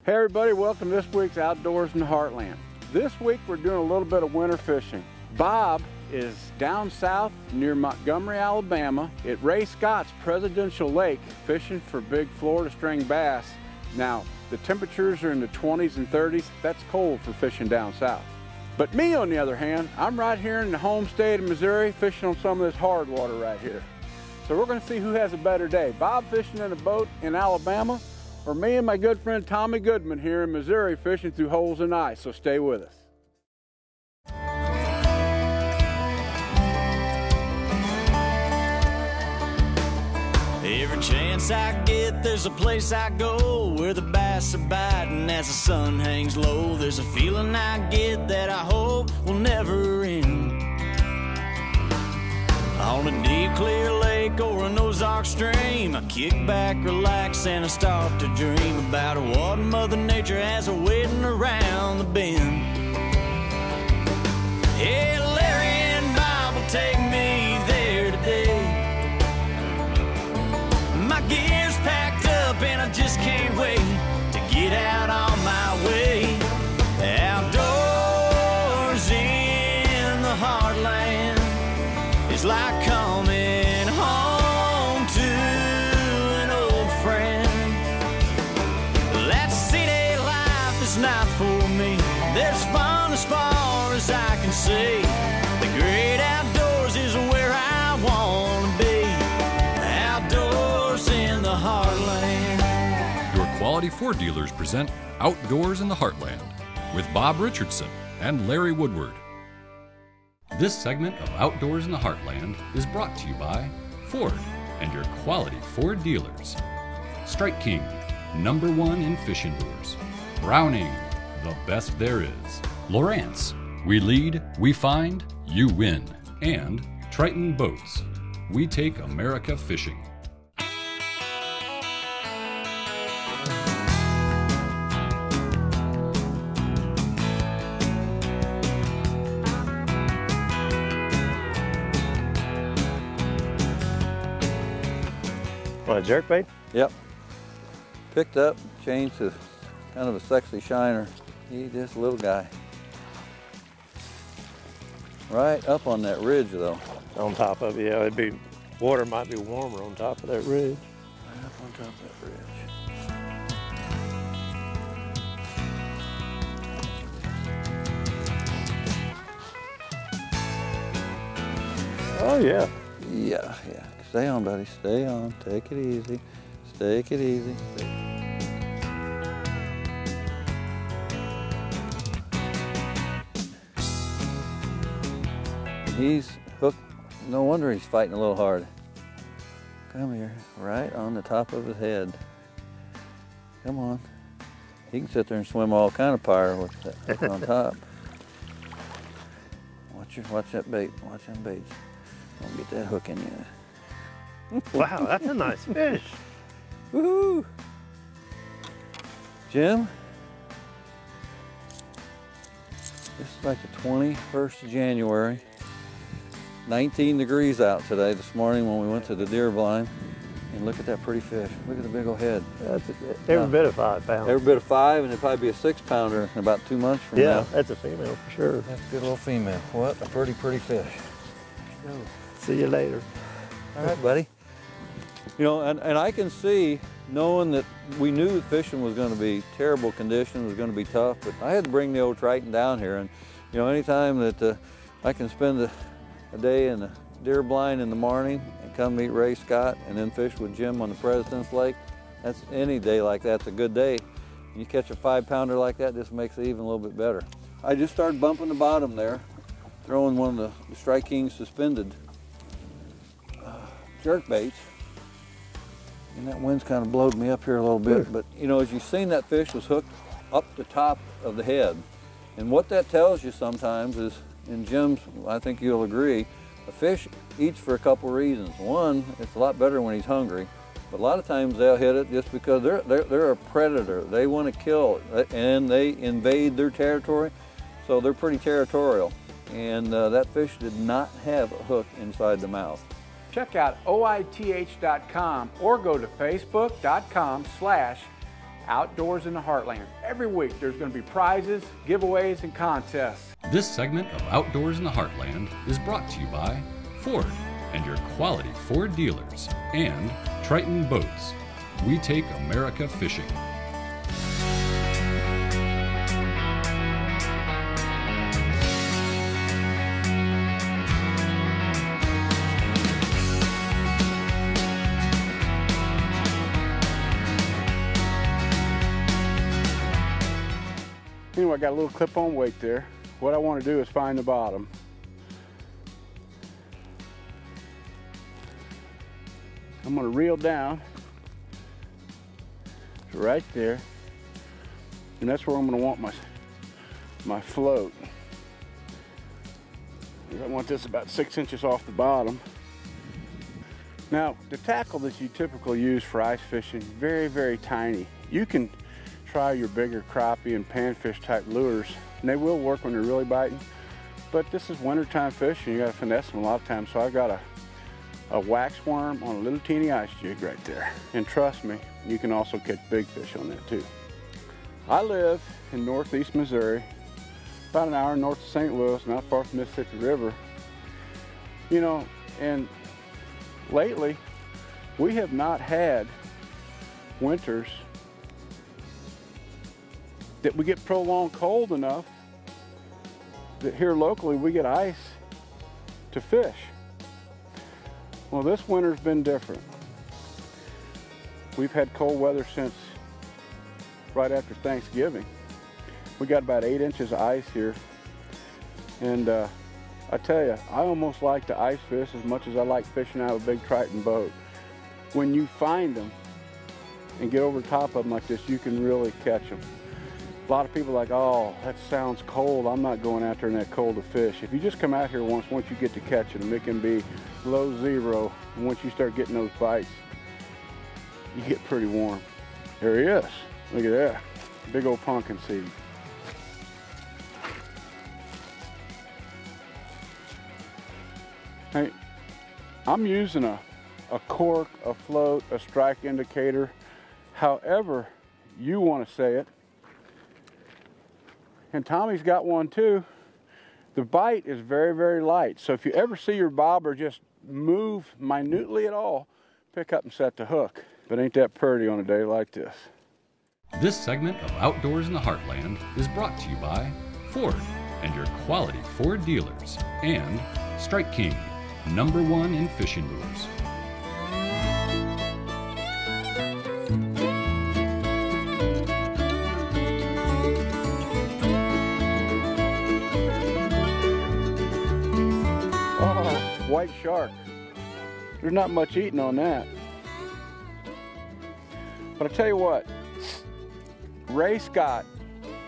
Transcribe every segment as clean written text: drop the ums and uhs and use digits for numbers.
Hey everybody, welcome to this week's Outdoors in the Heartland. This week we're doing a little bit of winter fishing. Bob is down south near Montgomery, Alabama at Ray Scott's Presidential Lake fishing for big Florida string bass. Now, the temperatures are in the 20s and 30s. That's cold for fishing down south. But me, on the other hand, I'm right here in the home state of Missouri fishing on some of this hard water right here. So we're going to see who has a better day. Bob fishing in a boat in Alabama, or me and my good friend Tommy Goodman here in Missouri fishing through holes in ice. So stay with us. Every chance I get, there's a place I go where the bass are biting as the sun hangs low. There's a feeling I get that I hope will never end. On a deep, clear lake or an Ozark stream, I kick back, relax, and I start to dream about what Mother Nature has waiting around the bend. Hey, Larry and Bob will take me there today. My gear's packed up and I just can't wait to get out on my way. Outdoors in the heartland, it's like coming home to an old friend. That city life is not for me. There's fun as far as I can see. The great outdoors is where I want to be. Outdoors in the heartland. Your Quality Ford dealers present Outdoors in the Heartland with Bob Richardson and Larry Woodward. This segment of Outdoors in the Heartland is brought to you by Ford and your Quality Ford dealers. Strike King, #1 in fishing lures. Browning, the best there is. Lowrance, we lead, we find, you win. And Triton Boats, we take America fishing. Want a jerkbait? Yep. Picked up, changed to kind of a sexy shiner. He's just a little guy. Right up on that ridge though. On top of it, yeah. It'd be, water might be warmer on top of that ridge. Right up on top of that ridge. Oh yeah. Yeah. Stay on, buddy, stay on. Take it easy. Take it easy. He's hooked. No wonder he's fighting a little hard. Come here, right on the top of his head. Come on. He can sit there and swim all kind of fire with that hook on top. Watch that bait. Watch them baits. Don't get that hook in you. Wow, that's a nice fish. Woohoo! Jim, this is like the 21st of January. 19 degrees out today this morning when we went to the deer blind. And look at that pretty fish. Look at the big old head. That's every bit of 5 pounds. Every bit of 5, and it'll probably be a 6-pounder in about 2 months from now. Yeah, that's a female for sure. That's a good little female. What a pretty fish. See you later. All right, buddy. You know, and I can see, knowing that we knew that fishing was going to be terrible conditions, was going to be tough, but I had to bring the old Triton down here. And, you know, anytime that I can spend a day in the deer blind in the morning and come meet Ray Scott and then fish with Jim on the President's Lake, that's any day like that's a good day. You catch a 5-pounder like that, this makes it even a little bit better. I just started bumping the bottom there, throwing one of the Strike King suspended jerk baits. And that wind's kind of blowed me up here a little bit, but you know, as you've seen, that fish was hooked up the top of the head. And what that tells you sometimes is, and Jim's, I think you'll agree, a fish eats for a couple reasons. One, it's a lot better when he's hungry, but a lot of times they'll hit it just because they're a predator. They want to kill and they invade their territory, so they're pretty territorial. And that fish did not have a hook inside the mouth. Check out oith.com or go to facebook.com/outdoorsinthe Outdoors in the Heartland. Every week there's going to be prizes, giveaways, and contests. This segment of Outdoors in the Heartland is brought to you by Ford and your quality Ford dealers, and Triton Boats. We take America fishing. Anyway, I got a little clip-on weight there. What I want to do is find the bottom. I'm going to reel down to right there, and that's where I'm going to want my float. I want this about 6 inches off the bottom. Now, the tackle that you typically use for ice fishing, very, very tiny. You can try your bigger crappie and panfish type lures, and they will work when they're really biting, but this is wintertime fishing. You got to finesse them a lot of times, so I've got a wax worm on a little teeny ice jig right there. And trust me, you can also catch big fish on that too. I live in northeast Missouri, about an hour north of St. Louis, not far from the Mississippi River. You know, and lately we have not had winters that we get prolonged cold enough that here locally we get ice to fish. Well, this winter's been different. We've had cold weather since right after Thanksgiving. We got about 8 inches of ice here. And I tell you, I almost like to ice fish as much as I like fishing out of a big Triton boat. When you find them and get over the top of them like this, you can really catch them. A lot of people are like, oh, that sounds cold. I'm not going out there in that cold to fish. If you just come out here once you get to catching them, it can be low zero. And once you start getting those bites, you get pretty warm. There he is. Look at that. Big old pumpkin seed. Hey, I'm using a cork, a float, a strike indicator, however you want to say it. And Tommy's got one too. The bite is very, very light. So if you ever see your bobber just move minutely at all, pick up and set the hook. But ain't that pretty on a day like this? This segment of Outdoors in the Heartland is brought to you by Ford and your quality Ford dealers, and Strike King, #1 in fishing lures. White shark. There's not much eating on that. But I tell you what, Ray Scott,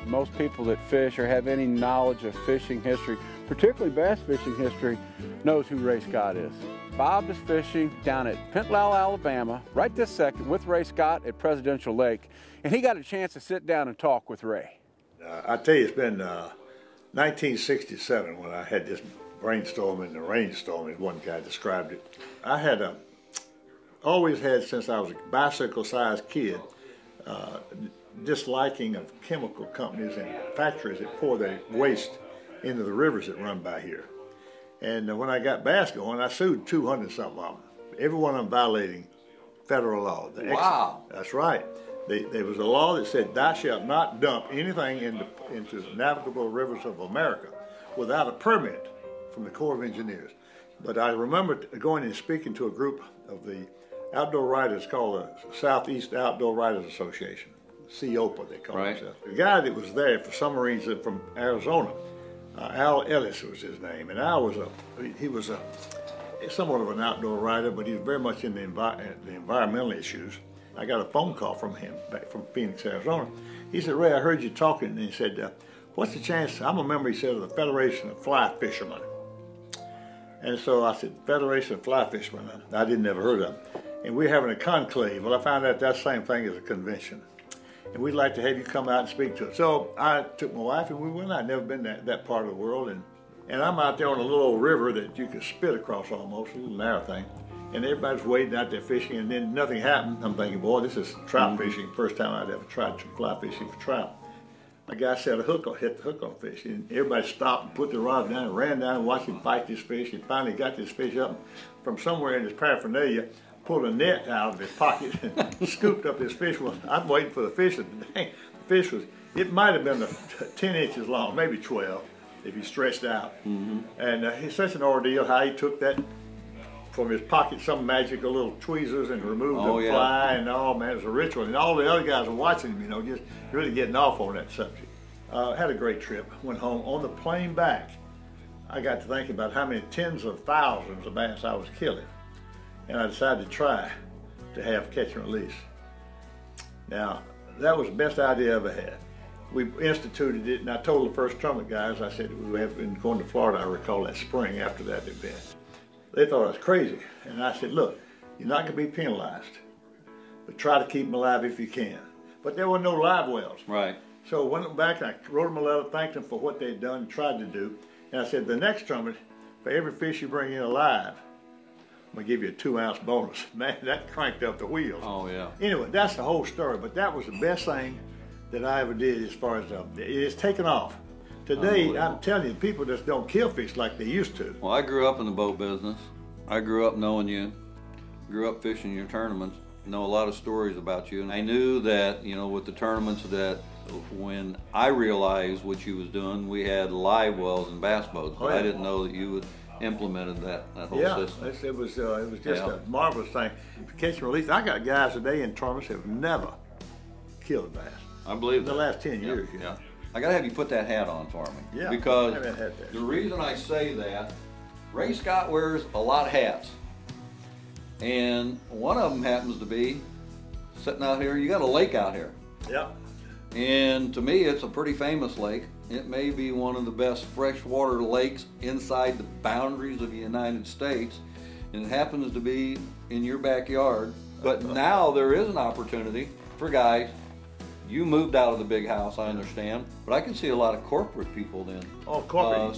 most people that fish or have any knowledge of fishing history, particularly bass fishing history, knows who Ray Scott is. Bob is fishing down at Pintlal, Alabama, right this second with Ray Scott at Presidential Lake, and he got a chance to sit down and talk with Ray. I tell you, it's been 1967 when I had this brainstorm and the rainstorm, as one guy described it. I had always had, since I was a bicycle-sized kid, disliking of chemical companies and factories that pour their waste into the rivers that run by here. And when I got bass going, I sued 200-something of them. Every one of them violating federal law. Wow. That's right. There was a law that said, thou shalt not dump anything into navigable rivers of America without a permit from the Corps of Engineers. But I remember going and speaking to a group of the outdoor writers called the Southeast Outdoor Writers Association, COPA they call themselves. The guy that was there for some reason from Arizona, Al Ellis was his name, and Al he was somewhat of an outdoor writer, but he was very much in the environmental issues. I got a phone call from him back from Phoenix, Arizona. He said, Ray, I heard you talking, and he said, what's the chance? I'm a member, he said, of the Federation of Fly Fishermen. And so I said, Federation of Fly Fishermen. I didn't ever heard of them. And we're having a conclave. Well, I found out that's the same thing as a convention. And we'd like to have you come out and speak to us. So I took my wife and we went. I'd never been that part of the world. And I'm out there on a little old river that you could spit across almost, a little narrow thing. and everybody's waiting out there fishing, and then nothing happened. I'm thinking, boy, this is trout fishing. First time I'd ever tried fly fishing for trout. A guy set a hook on, hit the hook on fish, and everybody stopped and put the rod down and ran down and watched him fight this fish, and finally got this fish up from somewhere in his paraphernalia, pulled a net out of his pocket and scooped up this fish. Well, I'm waiting for the fish, and the fish was, it might have been 10 inches long, maybe 12, if he stretched out. And it's such an ordeal how he took that from his pocket, some magical little tweezers, and removed the fly, and man, it was a ritual. And all the other guys were watching him, you know, just really getting off on that subject. Had a great trip. Went home. On the plane back, I got to thinking about how many tens of thousands of bass I was killing, and I decided to try to have catch and release. Now, that was the best idea I ever had. We instituted it, and I told the first tournament guys, I said, we have been going to Florida, I recall that spring after that event. They thought I was crazy, and I said, look, you're not going to be penalized, but try to keep them alive if you can. But there were no live wells. Right. So I went back and I wrote them a letter, thanked them for what they'd done and tried to do, and I said, the next tournament, for every fish you bring in alive, I'm going to give you a 2-ounce bonus. Man, that cranked up the wheels. Oh, yeah. Anyway, that's the whole story, but that was the best thing that I ever did as far as it's taken off. Today, I'm telling you, people just don't kill fish like they used to. Well, I grew up in the boat business. I grew up knowing you, grew up fishing your tournaments, know a lot of stories about you. And I knew that, you know, with the tournaments, that when I realized what you was doing, we had live wells and bass boats, but I didn't know that you had implemented that whole system. It was just a marvelous thing. Catch and release. I got guys today in tournaments that have never killed a bass. I believe that. The last 10 years. Yeah. I gotta have you put that hat on for me. Yeah. Because I haven't had that. the reason I say that, Ray Scott wears a lot of hats. And one of them happens to be sitting out here. You got a lake out here. Yeah. And to me, it's a pretty famous lake. It may be one of the best freshwater lakes inside the boundaries of the United States. And it happens to be in your backyard. But now there is an opportunity for guys. You moved out of the big house, I understand, but I can see a lot of corporate people then. Oh, corporate,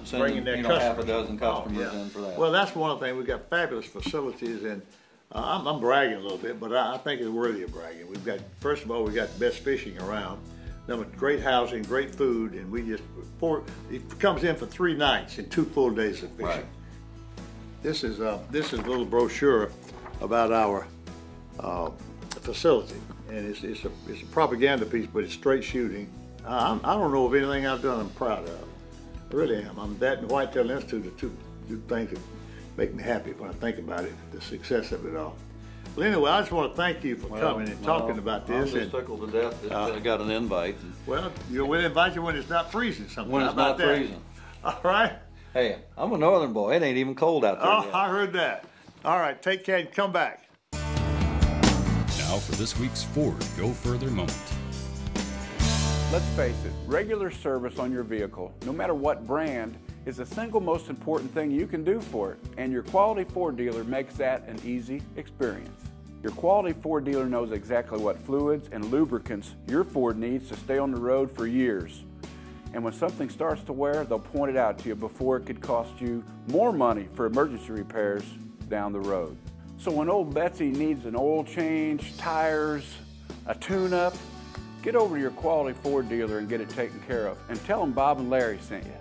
sending their half a dozen customers in for that. Well, that's one thing. We've got fabulous facilities, and I'm bragging a little bit, but I think it's worthy of bragging. We've got, first of all, we got the best fishing around. Then with great housing, great food, and we just it comes in for 3 nights and 2 full days of fishing. Right. This is a little brochure about our facility. And it's a propaganda piece, but it's straight shooting. I don't know of anything I've done I'm proud of. I really am. That and Whitetail Institute are two things that make me happy when I think about it, the success of it all. Well, anyway, I just want to thank you for coming and talking about this. I'm just tickled to death that I got an invite. Well, we'll invite you when it's not freezing sometime. When it's not freezing. All right? Hey, I'm a northern boy. It ain't even cold out there yet. I heard that. All right, take care and come back. Now for this week's Ford Go Further moment. Let's face it, regular service on your vehicle, no matter what brand, is the single most important thing you can do for it, and your quality Ford dealer makes that an easy experience. Your quality Ford dealer knows exactly what fluids and lubricants your Ford needs to stay on the road for years. And when something starts to wear, they'll point it out to you before it could cost you more money for emergency repairs down the road. So when old Betsy needs an oil change, tires, a tune-up, get over to your quality Ford dealer and get it taken care of. And tell them Bob and Larry sent you.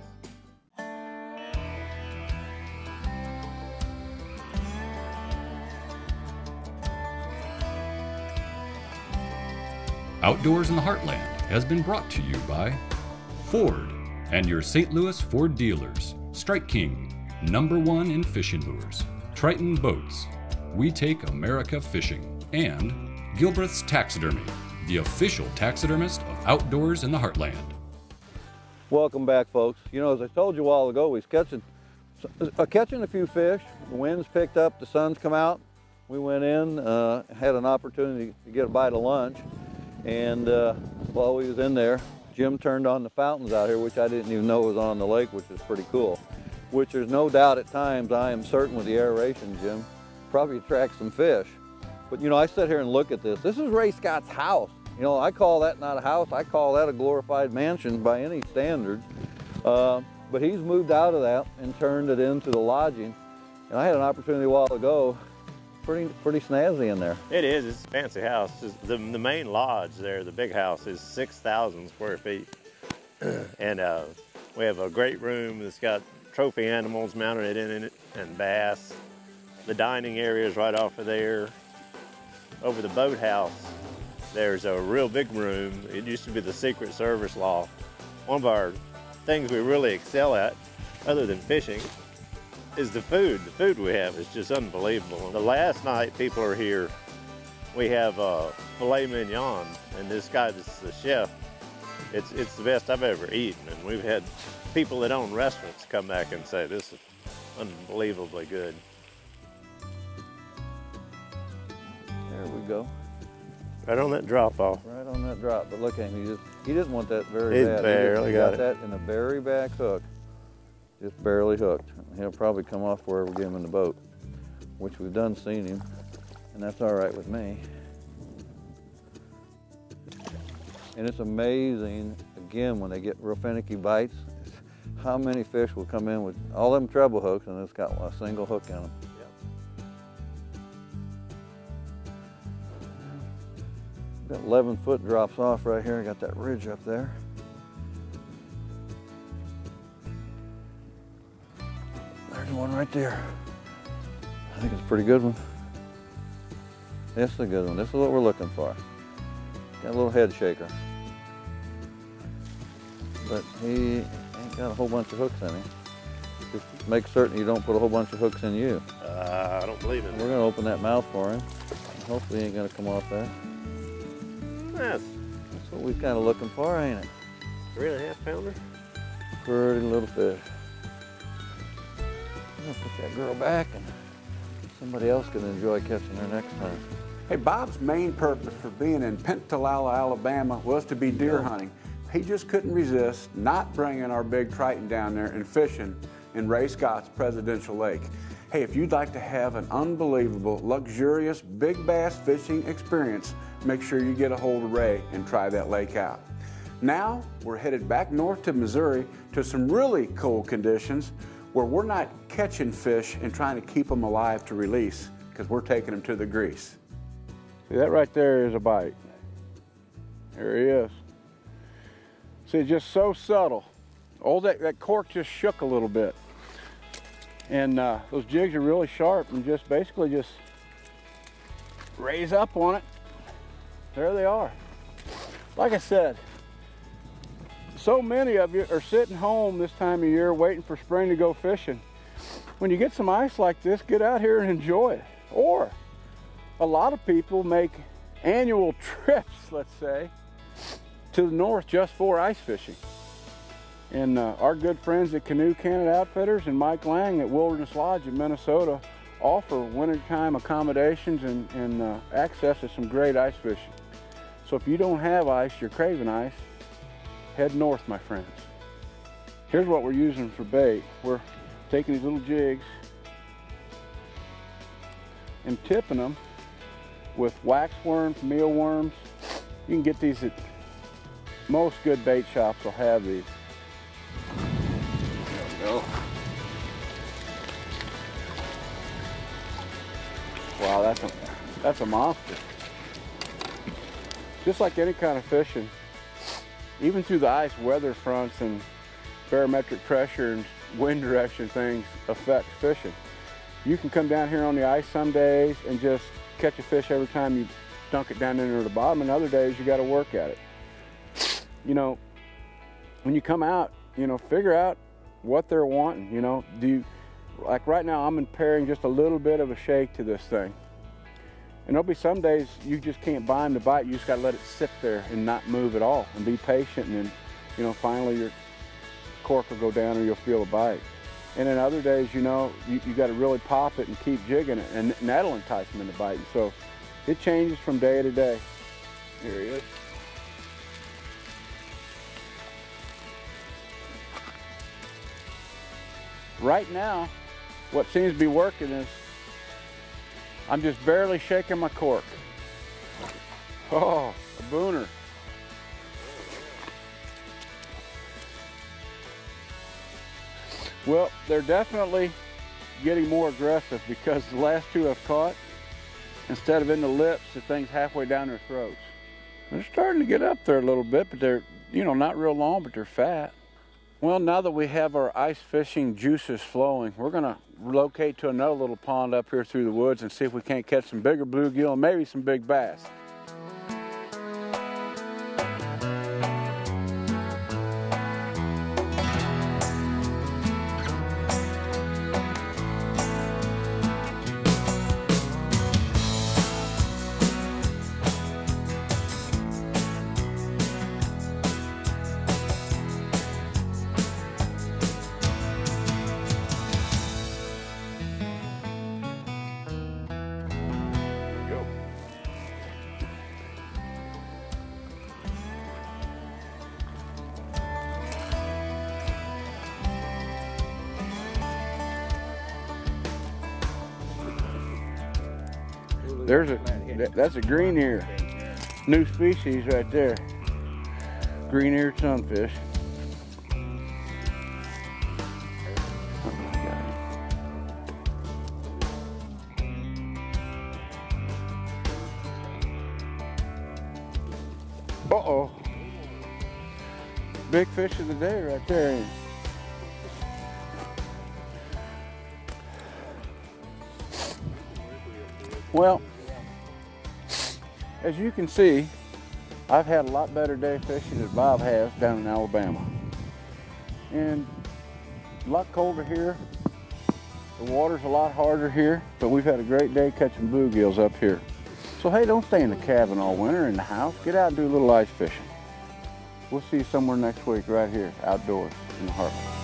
Outdoors in the Heartland has been brought to you by Ford and your St. Louis Ford dealers. Strike King, #1 in fishing lures. Triton Boats, we take America fishing. And Gilbreth's Taxidermy, the official taxidermist of Outdoors in the Heartland. Welcome back, folks. You know, as I told you a while ago, we was catching a few fish. The winds picked up, the sun's come out. We went in, had an opportunity to get a bite of lunch. And while we was in there, Jim turned on the fountains out here, which I didn't even know was on the lake, which is pretty cool. Which there's no doubt at times, I am certain with the aeration, Jim, probably attracts some fish. But you know, I sit here and look at this. This is Ray Scott's house. You know, I call that not a house, I call that a glorified mansion by any standards. But he's moved out of that and turned it into the lodging. And I had an opportunity a while ago pretty snazzy in there. It is. It's a fancy house. The main lodge there, the big house, is 6,000 square feet. And we have a great room that's got trophy animals mounted in it and bass. The dining area is right off of there. Over the boathouse, there's a real big room. It used to be the Secret Service loft. One of our things we really excel at, other than fishing, is the food. The food we have is just unbelievable. The last night people are here, we have filet mignon, and this guy that's the chef, it's the best I've ever eaten. And we've had people that own restaurants come back and say, this is unbelievably good. There we go. Right on that drop off. Right on that drop, but look at him, he didn't want that very He's bad. barely He got it. that in a very back hook, just barely hooked. He'll probably come off wherever we get him in the boat, which we've done seen him, and that's all right with me. And it's amazing, again, when they get real finicky bites, how many fish will come in with all them treble hooks and it's got a single hook in them. Got 11-foot drops off right here. I got that ridge up there. There's one right there. I think it's a pretty good one. This is a good one. This is what we're looking for. Got a little head shaker. But he ain't got a whole bunch of hooks in him. Just make certain you don't put a whole bunch of hooks in you. I don't believe it. We're gonna open that mouth for him. Hopefully he ain't gonna come off there. That's what we're kind of looking for, ain't it? 3.5 pounder. Pretty little fish. I'm gonna put that girl back and somebody else can enjoy catching her next time. Hey, Bob's main purpose for being in Pentalala, Alabama was to be deer hunting. He just couldn't resist not bringing our big Triton down there and fishing in Ray Scott's Presidential Lake. Hey, if you'd like to have an unbelievable, luxurious, big bass fishing experience, make sure you get a hold of Ray and try that lake out. Now, we're headed back north to Missouri to some really cool conditions where we're not catching fish and trying to keep them alive to release, because we're taking them to the grease. See, that right there is a bite. There he is. See, just so subtle. Oh, that cork just shook a little bit. And those jigs are really sharp and just basically just raise up on it. There they are. Like I said, so many of you are sitting home this time of year waiting for spring to go fishing. When you get some ice like this, get out here and enjoy it. Or a lot of people make annual trips, let's say, to the north just for ice fishing. And our good friends at Canoe Canada Outfitters and Mike Lang at Wilderness Lodge in Minnesota offer wintertime accommodations and access to some great ice fishing. So if you don't have ice, you're craving ice, head north, my friends. Here's what we're using for bait. We're taking these little jigs and tipping them with waxworms, mealworms. You can get these at most good bait shops will have these. There we go. Wow, that's a monster. Just like any kind of fishing, even through the ice, weather fronts and barometric pressure and wind direction things affect fishing. You can come down here on the ice some days and just catch a fish every time you dunk it down into the bottom, and other days you got to work at it. You know, when you come out, you know, figure out what they're wanting. You know, like right now I'm impairing just a little bit of a shake to this thing. And there'll be some days you just can't buy them to bite. You just got to let it sit there and not move at all and be patient, and then, you know, finally your cork will go down and you'll feel a bite. And then other days, you know, you got to really pop it and keep jigging it, and that'll entice them into biting. So it changes from day to day. Here he is. Right now, what seems to be working is I'm just barely shaking my cork. Oh, a booner. Well, they're definitely getting more aggressive because the last two I've caught, instead of in the lips, the thing's halfway down their throats. They're starting to get up there a little bit, but they're, you know, not real long, but they're fat. Well, now that we have our ice fishing juices flowing, we're gonna relocate to another little pond up here through the woods and see if we can't catch some bigger bluegill and maybe some big bass. That's a green ear. New species right there. Green eared sunfish. Oh my God. Uh-oh. Big fish of the day right there. Well, as you can see, I've had a lot better day fishing than Bob has down in Alabama. And a lot colder here. The water's a lot harder here, but we've had a great day catching bluegills up here. So hey, don't stay in the cabin all winter in the house. Get out and do a little ice fishing. We'll see you somewhere next week right here, outdoors in the Heartland.